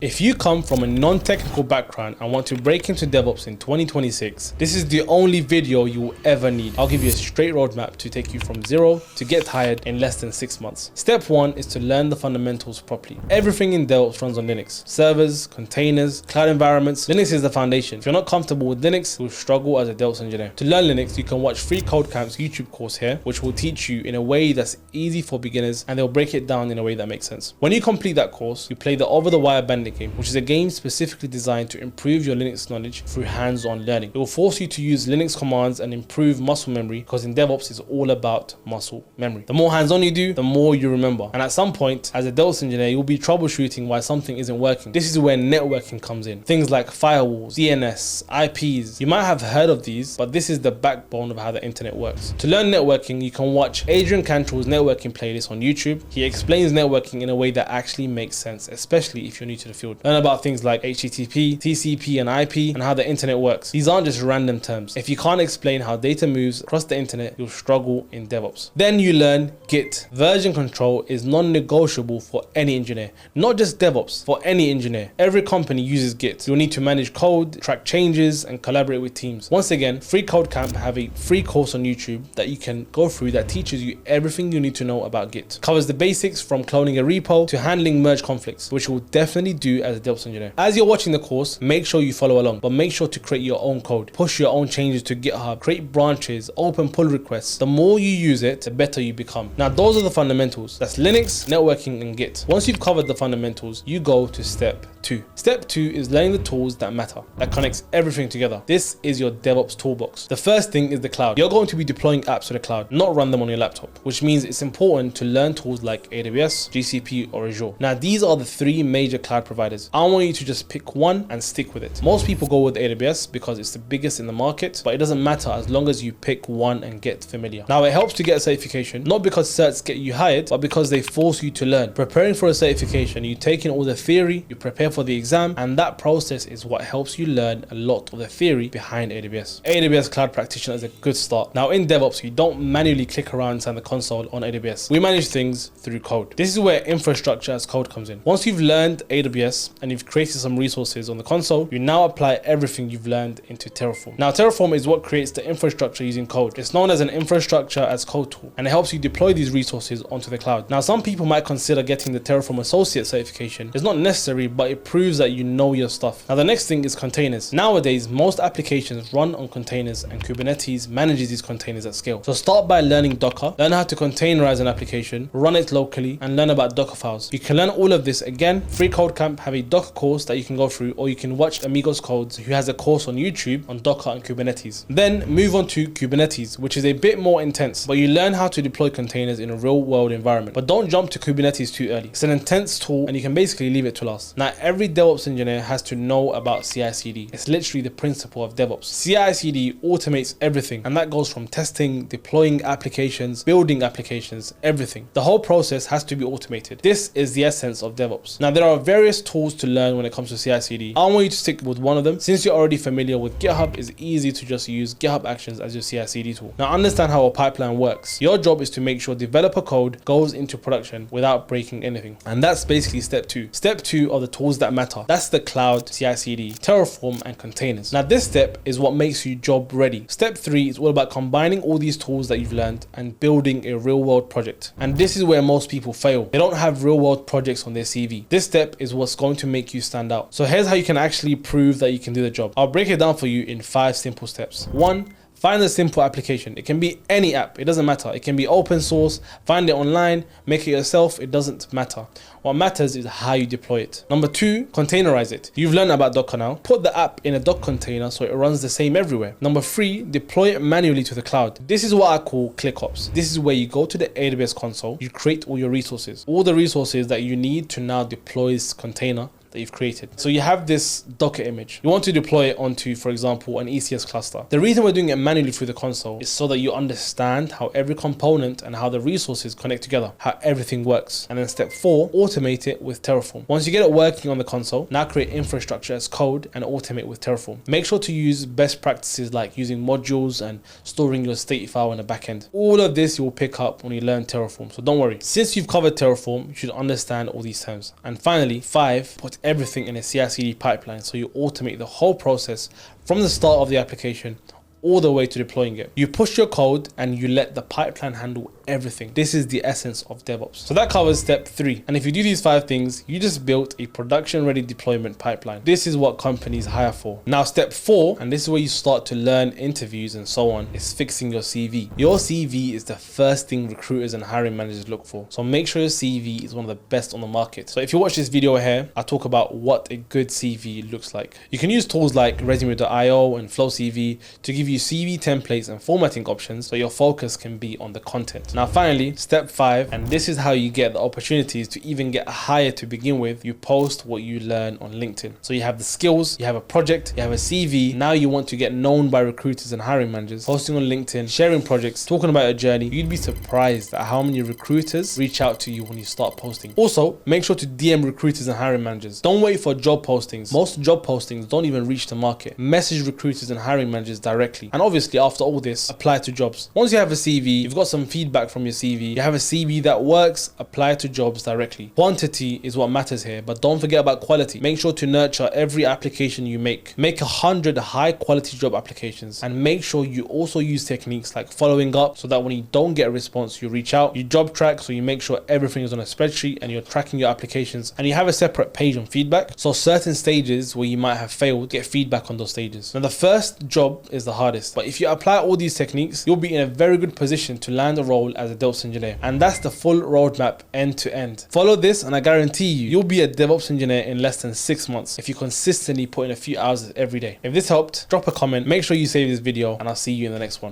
If you come from a non-technical background and want to break into DevOps in 2026, this is the only video you will ever need. I'll give you a straight roadmap to take you from zero to get hired in less than 6 months. Step 1 is to learn the fundamentals properly. Everything in DevOps runs on Linux. Servers, containers, cloud environments. Linux is the foundation. If you're not comfortable with Linux, you'll struggle as a DevOps engineer. To learn Linux, you can watch Free Code Camp's YouTube course here, which will teach you in a way that's easy for beginners, and they'll break it down in a way that makes sense. When you complete that course, you play the over-the-wire bandit game, which is a game specifically designed to improve your Linux knowledge through hands-on learning. It will force you to use Linux commands and improve muscle memory, because in DevOps it's all about muscle memory. The more hands-on you do, the more you remember. And at some point, as a DevOps engineer, you'll be troubleshooting why something isn't working. This is where networking comes in. Things like firewalls, DNS, IPs. You might have heard of these, but this is the backbone of how the internet works. To learn networking, you can watch Adrian Cantrell's networking playlist on YouTube. He explains networking in a way that actually makes sense, especially if you're new to the field. Learn about things like HTTP, TCP, and IP, and how the internet works. These aren't just random terms. If you can't explain how data moves across the internet, you'll struggle in DevOps. Then you learn Git. Version control is non-negotiable for any engineer, not just DevOps, for any engineer. Every company uses Git. You'll need to manage code, track changes, and collaborate with teams. Once again, Free Code Camp have a free course on YouTube that you can go through that teaches you everything you need to know about Git. Covers the basics from cloning a repo to handling merge conflicts, which you'll definitely do as a DevOps engineer. As you're watching the course, make sure you follow along, but make sure to create your own code. Push your own changes to GitHub, create branches, open pull requests. The more you use it, the better you become. Now, those are the fundamentals. That's Linux, networking, and Git. Once you've covered the fundamentals, you go to step 2. Step 2 is learning the tools that matter, that connects everything together. This is your DevOps toolbox. The first thing is the cloud. You're going to be deploying apps to the cloud, not run them on your laptop, which means it's important to learn tools like AWS, GCP, or Azure. Now, these are the 3 major cloud providers. I want you to just pick one and stick with it. Most people go with AWS because it's the biggest in the market, but it doesn't matter as long as you pick one and get familiar. Now, it helps to get a certification, not because certs get you hired, but because they force you to learn. Preparing for a certification, you take in all the theory, you prepare for the exam, and that process is what helps you learn a lot of the theory behind AWS. AWS Cloud Practitioner is a good start. Now, in DevOps, you don't manually click around inside the console on AWS. We manage things through code. This is where infrastructure as code comes in. Once you've learned AWS and you've created some resources on the console, you now apply everything you've learned into Terraform. Now, Terraform is what creates the infrastructure using code. It's known as an infrastructure as code tool, and it helps you deploy these resources onto the cloud. Now, some people might consider getting the Terraform Associate certification. It's not necessary, but it proves that you know your stuff. Now, the next thing is containers. Nowadays, most applications run on containers, and Kubernetes manages these containers at scale. So start by learning Docker, learn how to containerize an application, run it locally, and learn about Docker files. You can learn all of this again. Free Code Camp have a Docker course that you can go through, or you can watch Amigos Codes, who has a course on YouTube on Docker and Kubernetes. Then move on to Kubernetes, which is a bit more intense, but you learn how to deploy containers in a real world environment. But don't jump to Kubernetes too early. It's an intense tool, and you can basically leave it to last. Now, every DevOps engineer has to know about CI/CD. It's literally the principle of DevOps. CI/CD automates everything, and that goes from testing, deploying applications, building applications, everything. The whole process has to be automated. This is the essence of DevOps. Now, there are various tools to learn when it comes to CI/CD. I want you to stick with one of them. Since you're already familiar with GitHub, it's easy to just use GitHub Actions as your CI/CD tool. Now, understand how a pipeline works. Your job is to make sure developer code goes into production without breaking anything. And that's basically step 2. Step 2 are the tools that matter. That's the cloud, CI/CD, Terraform, and containers. Now, this step is what makes you job ready. Step 3 is all about combining all these tools that you've learned and building a real world project. And this is where most people fail. They don't have real world projects on their CV. This step is what's going to make you stand out. So here's how you can actually prove that you can do the job. I'll break it down for you in 5 simple steps. 1. Find a simple application. It can be any app. It doesn't matter. It can be open source. Find it online. Make it yourself. It doesn't matter. What matters is how you deploy it. Number 2, containerize it. You've learned about Docker now. Put the app in a Docker container so it runs the same everywhere. Number 3, deploy it manually to the cloud. This is what I call ClickOps. This is where you go to the AWS console. You create all your resources. All the resources that you need to now deploy this container that you've created. So you have this Docker image. You want to deploy it onto, for example, an ECS cluster. The reason we're doing it manually through the console is so that you understand how every component and how the resources connect together, how everything works. And then step 4, automate it with Terraform. Once you get it working on the console, now create infrastructure as code and automate with Terraform. Make sure to use best practices like using modules and storing your state file in the backend. All of this you will pick up when you learn Terraform, so don't worry. Since you've covered Terraform, you should understand all these terms. And finally, 5, put everything in a CI/CD pipeline, so you automate the whole process from the start of the application all the way to deploying it. You push your code and you let the pipeline handle everything. This is the essence of DevOps. So that covers step 3. And if you do these 5 things, you just built a production ready deployment pipeline. This is what companies hire for. Now step 4, and this is where you start to learn interviews and so on, is fixing your CV. Your CV is the first thing recruiters and hiring managers look for. So make sure your CV is one of the best on the market. So if you watch this video here, I talk about what a good CV looks like. You can use tools like resume.io and Flow CV to give you CV templates and formatting options so your focus can be on the content. Now finally, step 5, and this is how you get the opportunities to even get hired to begin with. You post what you learn on LinkedIn. So you have the skills, you have a project, you have a CV. Now you want to get known by recruiters and hiring managers. Posting on LinkedIn, sharing projects, talking about your journey. You'd be surprised at how many recruiters reach out to you when you start posting. Also, make sure to DM recruiters and hiring managers. Don't wait for job postings. Most job postings don't even reach the market. Message recruiters and hiring managers directly. And obviously after all this, apply to jobs. Once you have a CV, you've got some feedback from your CV, you have a CV that works, apply to jobs directly. Quantity is what matters here, but don't forget about quality. Make sure to nurture every application you make. Make 100 high quality job applications, and make sure you also use techniques like following up so that when you don't get a response, you reach out. You job track, so you make sure everything is on a spreadsheet and you're tracking your applications, and you have a separate page on feedback. So certain stages where you might have failed, get feedback on those stages. Now the first job is the hardest, but if you apply all these techniques, you'll be in a very good position to land a role as a DevOps engineer. And that's the full roadmap end to end. Follow this and I guarantee you'll be a DevOps engineer in less than 6 months if you consistently put in a few hours every day. If this helped, drop a comment, make sure you save this video, and I'll see you in the next one.